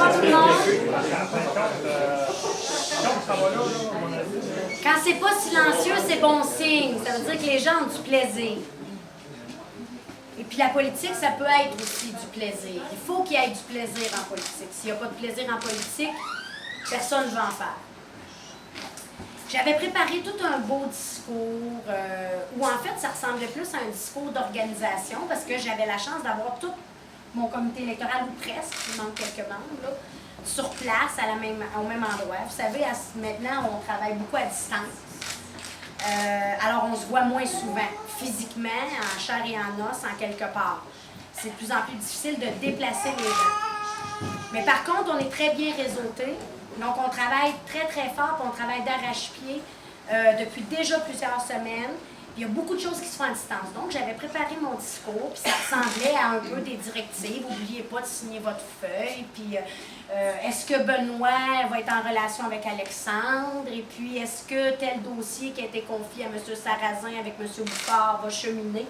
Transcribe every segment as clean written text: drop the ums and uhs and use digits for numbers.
Bonsoir tout le monde. Quand c'est pas silencieux, c'est bon signe. Ça veut dire que les gens ont du plaisir. Et puis la politique, ça peut être aussi du plaisir. Il faut qu'il y ait du plaisir en politique. S'il n'y a pas de plaisir en politique, personne ne va en faire. J'avais préparé tout un beau discours, où en fait, ça ressemblait plus à un discours d'organisation, parce que j'avais la chance d'avoir tout mon comité électoral, ou presque, il manque quelques membres, là, sur place, au même endroit. Vous savez, maintenant, on travaille beaucoup à distance. Alors, on se voit moins souvent, physiquement, en chair et en os, en quelque part. C'est de plus en plus difficile de déplacer les gens. Mais par contre, on est très bien réseautés. Donc, on travaille très, très fort, puis on travaille d'arrache-pied depuis déjà plusieurs semaines. Il y a beaucoup de choses qui se font à distance. Donc, j'avais préparé mon discours, puis ça ressemblait à un peu des directives. N'oubliez pas de signer votre feuille, puis est-ce que Benoît va être en relation avec Alexandre, et puis est-ce que tel dossier qui a été confié à M. Sarrazin avec M. Boucard va cheminer.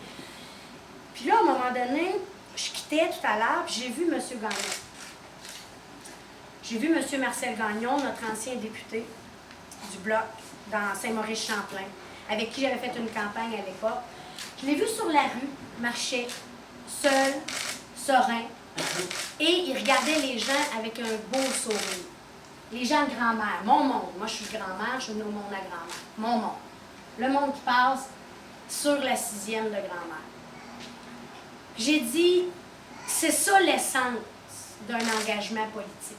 Puis là, à un moment donné, je quittais tout à l'heure, puis j'ai vu M. Gagnon. J'ai vu M. Marcel Gagnon, notre ancien député du Bloc dans Saint-Maurice-Champlain, avec qui j'avais fait une campagne à l'époque. Je l'ai vu sur la rue, marchait, seul, serein, et il regardait les gens avec un beau sourire. Les gens de grand-mère, mon monde. Moi, je suis grand-mère, je suis au monde à grand-mère. Mon monde. Le monde qui passe sur la 6e de grand-mère. J'ai dit, c'est ça l'essence d'un engagement politique.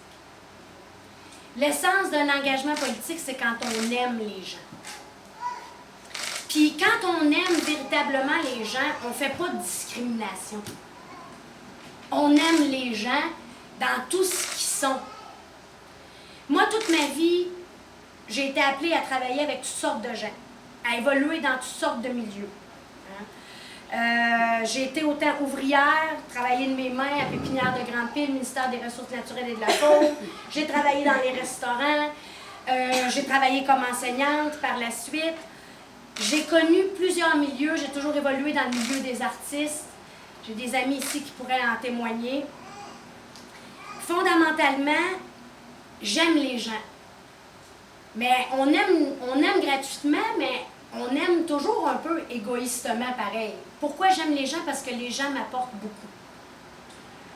L'essence d'un engagement politique, c'est quand on aime les gens. Puis quand on aime véritablement les gens, on ne fait pas de discrimination. On aime les gens dans tout ce qu'ils sont. Moi, toute ma vie, j'ai été appelée à travailler avec toutes sortes de gens, à évoluer dans toutes sortes de milieux. J'ai été autant ouvrière, travaillé de mes mains à Pépinière de Grande-Pile, ministère des Ressources naturelles et de la faune. J'ai travaillé dans les restaurants. J'ai travaillé comme enseignante par la suite. J'ai connu plusieurs milieux. J'ai toujours évolué dans le milieu des artistes. J'ai des amis ici qui pourraient en témoigner. Fondamentalement, j'aime les gens. Mais on aime gratuitement, mais on aime toujours un peu égoïstement pareil. Pourquoi j'aime les gens? Parce que les gens m'apportent beaucoup.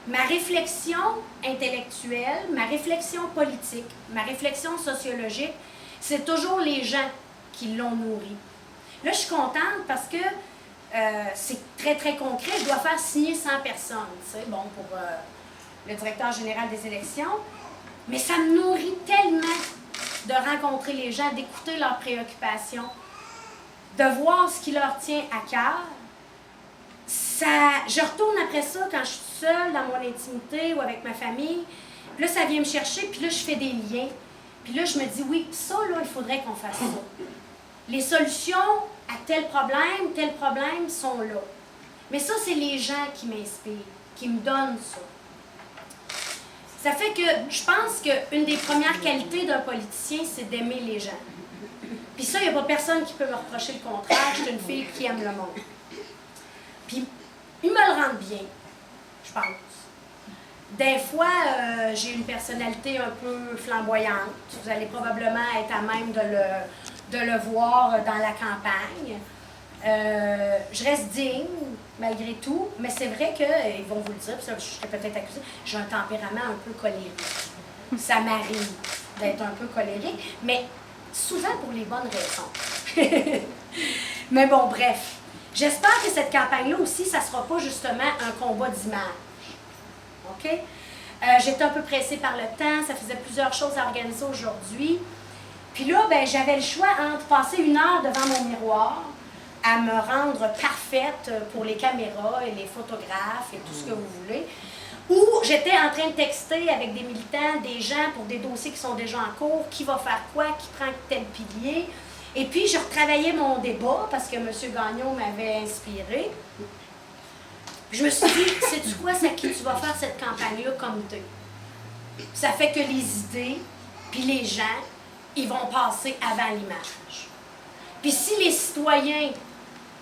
Ma réflexion intellectuelle, ma réflexion politique, ma réflexion sociologique, c'est toujours les gens qui l'ont nourrie. Là, je suis contente parce que c'est très, très concret. Je dois faire signer 100 personnes, tu sais, bon, pour le directeur général des élections. Mais ça me nourrit tellement de rencontrer les gens, d'écouter leurs préoccupations, de voir ce qui leur tient à cœur. Je retourne après ça quand je suis seule dans mon intimité ou avec ma famille. Puis là, ça vient me chercher, puis là, je fais des liens. Puis là, je me dis, oui, ça, là, il faudrait qu'on fasse ça. Les solutions à tel problème sont là. Mais ça, c'est les gens qui m'inspirent, qui me donnent ça. Ça fait que je pense qu'une des premières qualités d'un politicien, c'est d'aimer les gens. Puis ça, il n'y a pas personne qui peut me reprocher le contraire. Je suis une fille qui aime le monde. Puis, ils me le rendent bien, je pense. Des fois, j'ai une personnalité un peu flamboyante. Vous allez probablement être à même de le voir dans la campagne. Je reste digne, malgré tout, mais c'est vrai qu'ils vont vous le dire, puis ça, je serais peut-être accusée, j'ai un tempérament un peu colérique. Ça m'arrive d'être un peu colérique, mais souvent pour les bonnes raisons. Mais bon, bref. J'espère que cette campagne-là aussi, ça ne sera pas justement un combat d'image. OK? J'étais un peu pressée par le temps, ça faisait plusieurs choses à organiser aujourd'hui. Puis là, ben, j'avais le choix entre passer 1 heure devant mon miroir, à me rendre parfaite pour les caméras et les photographes et tout ce que vous voulez, ou j'étais en train de texter avec des militants, des gens pour des dossiers qui sont déjà en cours, qui va faire quoi, qui prend tel pilier. Et puis, je retravaillais mon débat parce que M. Gagnon m'avait inspiré. Je me suis dit, sais-tu quoi, c'est à qui tu vas faire cette campagne-là comme t'es? Ça fait que les idées, puis les gens, ils vont passer avant l'image. Puis si les citoyens,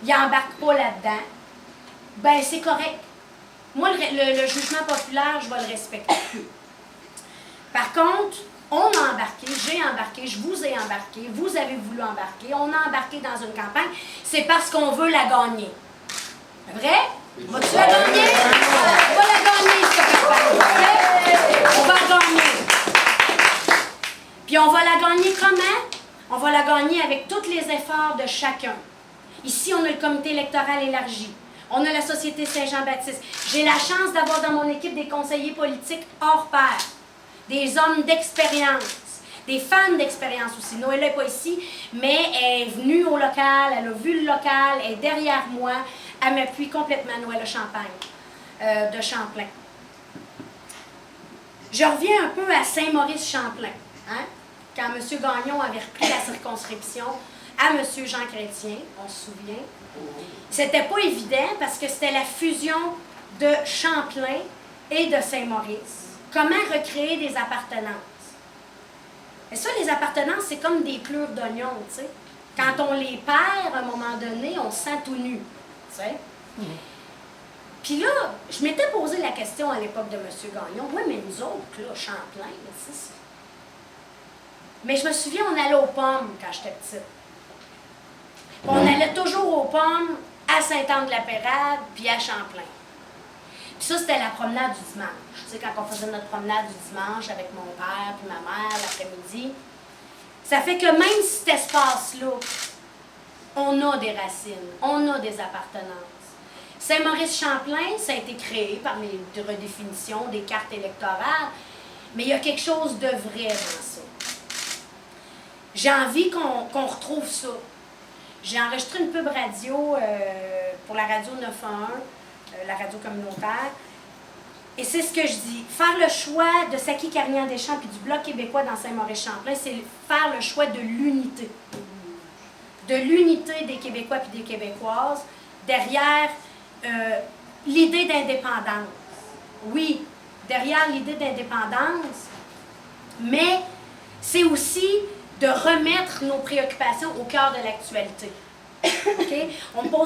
ils n'embarquent pas là-dedans, ben c'est correct. Moi, le jugement populaire, je vais le respecter. contre, on a embarqué, j'ai embarqué, je vous ai embarqué, vous avez voulu embarquer, on a embarqué dans une campagne, c'est parce qu'on veut la gagner. Vrai? Vas-tu la gagner? On va la gagner, cette campagne. Vrai? On va gagner. Puis on va la gagner comment? On va la gagner avec tous les efforts de chacun. Ici, on a le comité électoral élargi. On a la Société Saint-Jean-Baptiste. J'ai la chance d'avoir dans mon équipe des conseillers politiques hors pair, des hommes d'expérience, des femmes d'expérience aussi. Noëlla n'est pas ici, mais elle est venue au local, elle a vu le local, elle est derrière moi. Elle m'appuie complètement, Noëlla Champagne, de Champlain. Je reviens un peu à Saint-Maurice-Champlain. Hein? Quand M. Gagnon avait repris la circonscription à M. Jean Chrétien, on se souvient, c'était pas évident parce que c'était la fusion de Champlain et de Saint-Maurice. Comment recréer des appartenances? Et ça, les appartenances, c'est comme des plures d'oignons, tu sais. Quand on les perd, à un moment donné, on se sent tout nu, tu sais. Puis là, je m'étais posé la question à l'époque de M. Gagnon. Oui, mais nous autres, là, Champlain, c'est... Mais je me souviens, on allait aux pommes quand j'étais petite. On allait toujours aux pommes à Saint-Anne-de-la-Pérade puis à Champlain. Puis ça, c'était la promenade du dimanche. Tu sais, quand on faisait notre promenade du dimanche avec mon père puis ma mère l'après-midi. Ça fait que même si cet espace-là, on a des racines, on a des appartenances. Saint-Maurice-Champlain, ça a été créé par les redéfinitions des cartes électorales, mais il y a quelque chose de vrai dans ça. J'ai envie qu'on retrouve ça. J'ai enregistré une pub radio pour la radio 911, la radio communautaire, et c'est ce que je dis. Faire le choix de Saki Carignan-Deschamps puis du Bloc québécois dans Saint-Maurice-Champlain, c'est faire le choix de l'unité. De l'unité des Québécois puis des Québécoises derrière l'idée d'indépendance. Oui, derrière l'idée d'indépendance, mais c'est aussi de remettre nos préoccupations au cœur de l'actualité. Okay?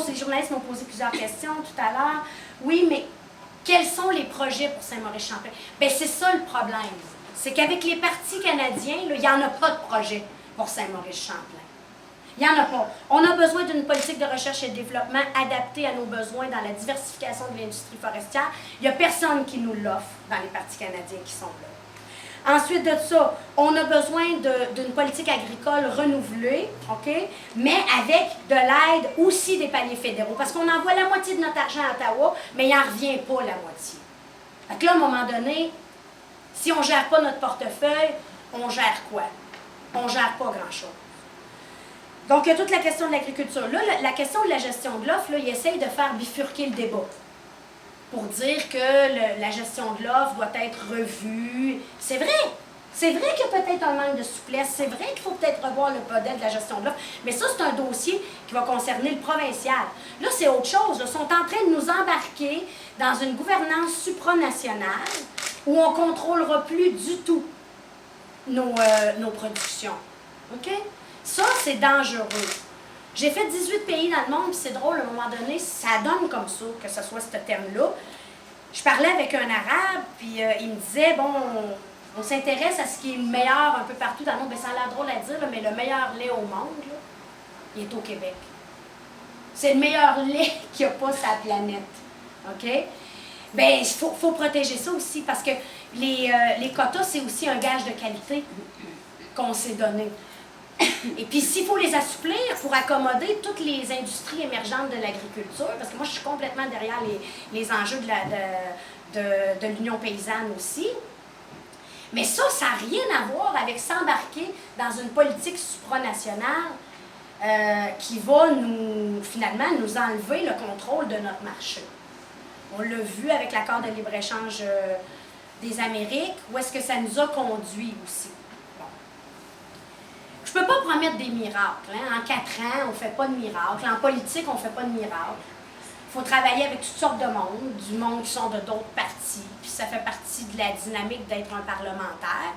Les journalistes m'ont posé plusieurs questions tout à l'heure. Oui, mais quels sont les projets pour Saint-Maurice-Champlain? Bien, c'est ça le problème. C'est qu'avec les partis canadiens, il n'y en a pas de projet pour Saint-Maurice-Champlain. Il n'y en a pas. On a besoin d'une politique de recherche et de développement adaptée à nos besoins dans la diversification de l'industrie forestière. Il n'y a personne qui nous l'offre dans les partis canadiens qui sont là. Ensuite de ça, on a besoin d'une politique agricole renouvelée, OK? Mais avec de l'aide aussi des paliers fédéraux. Parce qu'on envoie la moitié de notre argent à Ottawa, mais il n'en revient pas la moitié. Fait que là, à un moment donné, si on ne gère pas notre portefeuille, on gère quoi? On ne gère pas grand-chose. Donc, il y a toute la question de l'agriculture. Là, la question de la gestion de l'offre, il essaye de faire bifurquer le débat pour dire que la gestion de l'offre doit être revue. C'est vrai. C'est vrai qu'il y a peut-être un manque de souplesse. C'est vrai qu'il faut peut-être revoir le modèle de la gestion de l'offre. Mais ça, c'est un dossier qui va concerner le provincial. Là, c'est autre chose. Ils sont en train de nous embarquer dans une gouvernance supranationale où on ne contrôlera plus du tout nos productions. OK? Ça, c'est dangereux. J'ai fait 18 pays dans le monde, puis c'est drôle, à un moment donné, ça donne comme ça, que ce soit ce terme-là. Je parlais avec un Arabe, puis il me disait, bon, on s'intéresse à ce qui est meilleur un peu partout dans le monde. Bien, ça a l'air drôle à dire, mais le meilleur lait au monde, là, il est au Québec. C'est le meilleur lait qu'il n'y a pas sur la planète. OK? Bien, il faut protéger ça aussi, parce que les quotas, c'est aussi un gage de qualité qu'on s'est donné. Et puis, s'il faut les assouplir pour accommoder toutes les industries émergentes de l'agriculture, parce que moi, je suis complètement derrière les enjeux de l'Union paysanne aussi, mais ça n'a rien à voir avec s'embarquer dans une politique supranationale qui va finalement nous enlever le contrôle de notre marché. On l'a vu avec l'accord de libre-échange des Amériques, où est-ce que ça nous a conduit aussi. Je ne peux pas promettre des miracles. Hein? En 4 ans, on ne fait pas de miracles. En politique, on ne fait pas de miracles. Il faut travailler avec toutes sortes de monde, du monde qui sont de d'autres partis, puis ça fait partie de la dynamique d'être un parlementaire.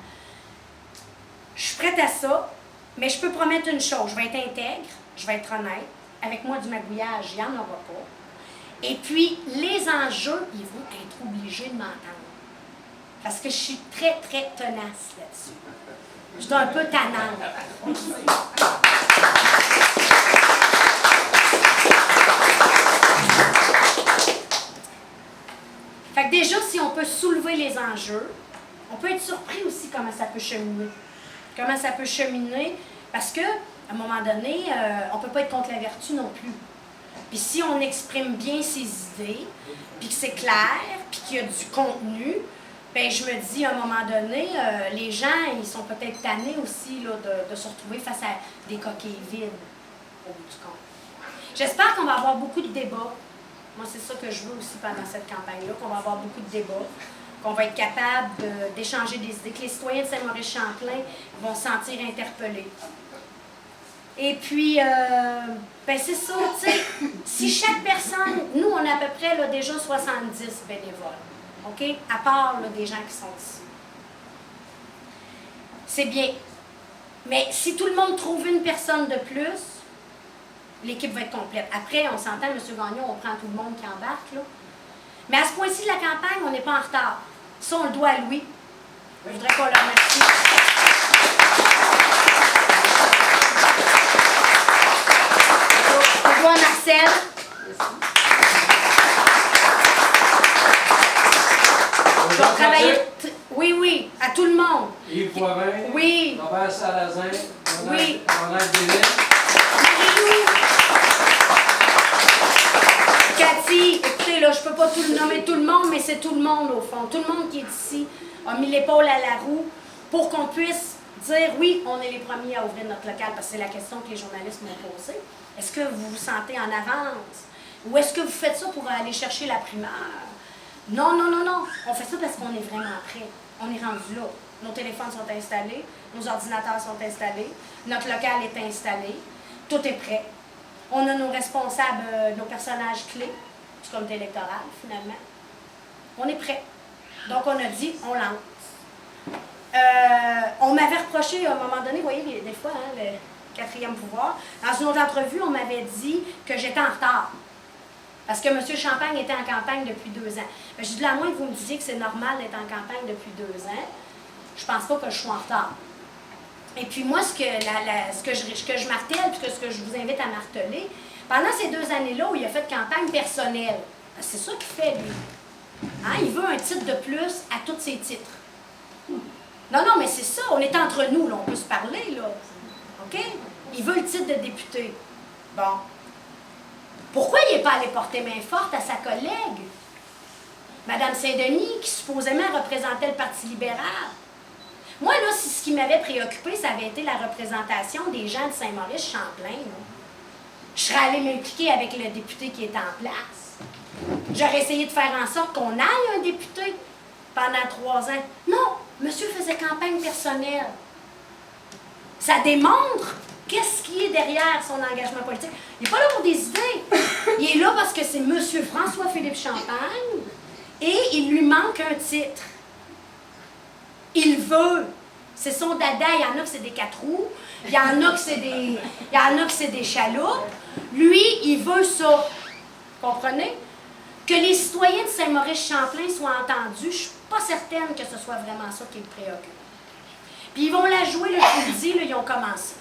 Je suis prête à ça, mais je peux promettre une chose. Je vais être intègre, je vais être honnête. Avec moi, du magouillage, il n'y en aura pas. Et puis, les enjeux, ils vont être obligés de m'entendre. Parce que je suis très, très tenace là-dessus. Je suis un peu tannante. Fait que déjà, si on peut soulever les enjeux, on peut être surpris aussi comment ça peut cheminer. Comment ça peut cheminer, parce qu'à un moment donné, on ne peut pas être contre la vertu non plus. Puis si on exprime bien ses idées, puis que c'est clair, puis qu'il y a du contenu, ben je me dis, à un moment donné, les gens, ils sont peut-être tannés aussi là, de se retrouver face à des coquilles vides, au bout du compte. J'espère qu'on va avoir beaucoup de débats. Moi, c'est ça que je veux aussi pendant cette campagne-là, qu'on va avoir beaucoup de débats, qu'on va être capable d'échanger des idées, que les citoyens de Saint-Maurice-Champlain vont se sentir interpellés. Et puis, ben c'est ça, tu sais, si chaque personne, nous, on a à peu près là, déjà 70 bénévoles, OK? À part là, des gens qui sont ici. C'est bien. Mais si tout le monde trouve une personne de plus, l'équipe va être complète. Après, on s'entend, M. Gagnon, on prend tout le monde qui embarque, là. Mais à ce point-ci de la campagne, on n'est pas en retard. Ça, on le doit à Louis. Je voudrais qu'on le remercie. On le doit à Marcel. Je vais travailler. Oui, oui, à tout le monde. Yves Poivin. Oui. Robert Salazin. Oui. Ronald Bélis. Cathy, écoutez, là, je ne peux pas tout nommer tout le monde, mais c'est tout le monde au fond. Tout le monde qui est ici a mis l'épaule à la roue pour qu'on puisse dire oui, on est les premiers à ouvrir notre local, parce que c'est la question que les journalistes m'ont posée. Est-ce que vous vous sentez en avance? Ou est-ce que vous faites ça pour aller chercher la primeur? Non, non, non, non. On fait ça parce qu'on est vraiment prêt. On est rendu là. Nos téléphones sont installés, nos ordinateurs sont installés, notre local est installé, tout est prêt. On a nos responsables, nos personnages clés du comité électoral, finalement. On est prêt. Donc, on a dit, on lance. On m'avait reproché, à un moment donné, vous voyez, des fois, hein, le quatrième pouvoir, dans une autre entrevue, on m'avait dit que j'étais en retard. Parce que M. Champagne était en campagne depuis 2 ans. J'ai dit, à moins que vous me disiez que c'est normal d'être en campagne depuis 2 ans, je pense pas que je sois en retard. Et puis moi, ce que je martèle, puis ce que je vous invite à marteler, pendant ces 2 années-là où il a fait campagne personnelle, c'est ça qu'il fait, lui. Hein? Il veut un titre de plus à tous ses titres. Non, non, mais c'est ça, on est entre nous, là, on peut se parler, là. OK? Il veut le titre de député. Bon. Pourquoi il n'est pas allé porter main forte à sa collègue, Mme Saint-Denis, qui supposément représentait le Parti libéral? Moi, là, ce qui m'avait préoccupé, ça avait été la représentation des gens de Saint-Maurice-Champlain. Je serais allée m'impliquer avec le député qui est en place. J'aurais essayé de faire en sorte qu'on aille un député pendant 3 ans. Non, monsieur faisait campagne personnelle. Ça démontre qu'est-ce qui est derrière son engagement politique. Il n'est pas là pour des idées. Il est là parce que c'est monsieur François-Philippe Champagne et il lui manque un titre. Il veut. C'est son dada. Il y en a que c'est des 4 roues. Il y en a que c'est des chaloupes. Lui, il veut ça. Comprenez? Que les citoyens de Saint-Maurice-Champlain soient entendus, je ne suis pas certaine que ce soit vraiment ça qui le préoccupe. Puis ils vont la jouer le jeudi, là, ils ont commencé.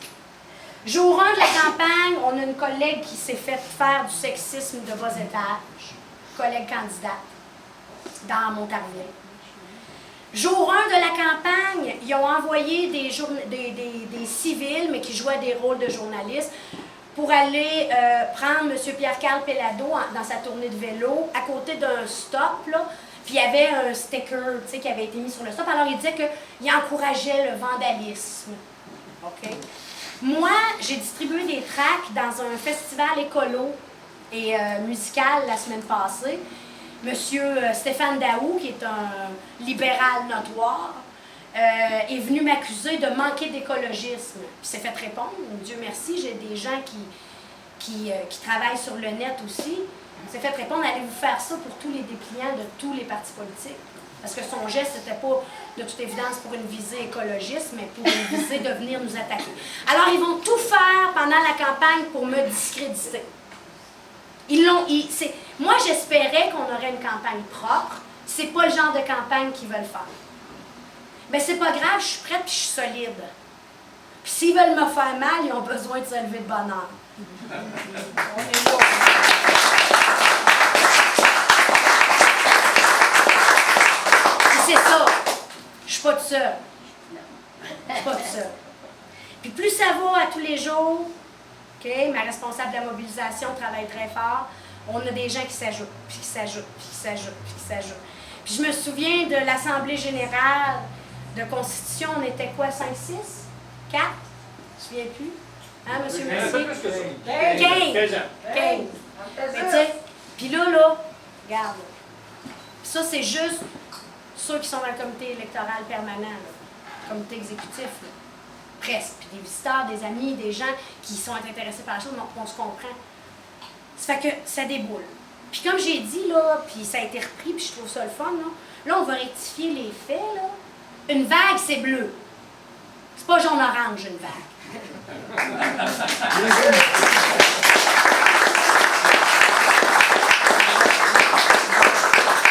Jour 1 de la campagne, on a une collègue qui s'est fait faire du sexisme de bas étage. Collègue candidate dans Montarville. Jour 1 de la campagne, ils ont envoyé des civils, mais qui jouaient des rôles de journalistes, pour aller prendre M. Pierre-Carl Pellado dans sa tournée de vélo, à côté d'un stop, là, puis il y avait un sticker qui avait été mis sur le stop. Alors, il disait qu'il encourageait le vandalisme. OK? Moi, j'ai distribué des tracts dans un festival écolo et musical la semaine passée. Monsieur Stéphane Daou, qui est un libéral notoire, est venu m'accuser de manquer d'écologisme. Puis s'est fait répondre, Dieu merci, j'ai des gens qui travaillent sur le net aussi. S'est fait répondre, allez-vous faire ça pour tous les dépliants de tous les partis politiques? Parce que son geste, c'était pas de toute évidence pour une visée écologiste, mais pour une visée de venir nous attaquer. Alors, ils vont tout faire pendant la campagne pour me discréditer. Moi, j'espérais qu'on aurait une campagne propre. C'est pas le genre de campagne qu'ils veulent faire. ben c'est pas grave, je suis prête puis je suis solide. Puis s'ils veulent me faire mal, ils ont besoin de se lever de bonne heure. On est là. C'est ça. Je suis pas toute seule. Je suis pas toute seule. Puis plus ça va à tous les jours, OK, ma responsable de la mobilisation travaille très fort, on a des gens qui s'ajoutent, puis qui s'ajoutent, puis qui s'ajoutent, puis qui s'ajoutent. Puis je me souviens de l'Assemblée générale de Constitution, on était quoi, 5, 6? 4? Je ne me souviens plus. Hein, monsieur Mercier? 15. 15. Mais tu sais, puis là, regarde. Puis ça, c'est juste ceux qui sont dans le comité électoral permanent, là, le comité exécutif, là. Presque. Puis des visiteurs, des amis, des gens qui sont intéressés par la chose, on se comprend. Ça fait que ça déboule. Puis comme j'ai dit, là, puis ça a été repris, puis je trouve ça le fun, là, on va rectifier les faits, là. Une vague, c'est bleu. C'est pas jaune-orange, une vague.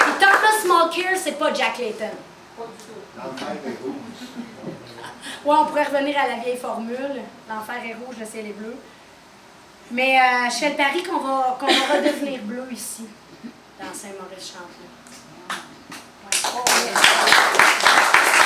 Puis Thomas Mulcair, c'est pas Jack Layton. Pas du tout. Ouais, on pourrait revenir à la vieille formule. L'enfer est rouge, le ciel est bleu. Mais je fais le pari qu'on va redevenir bleu ici, dans Saint-Maurice-Champlain. Ouais. Oh, yes.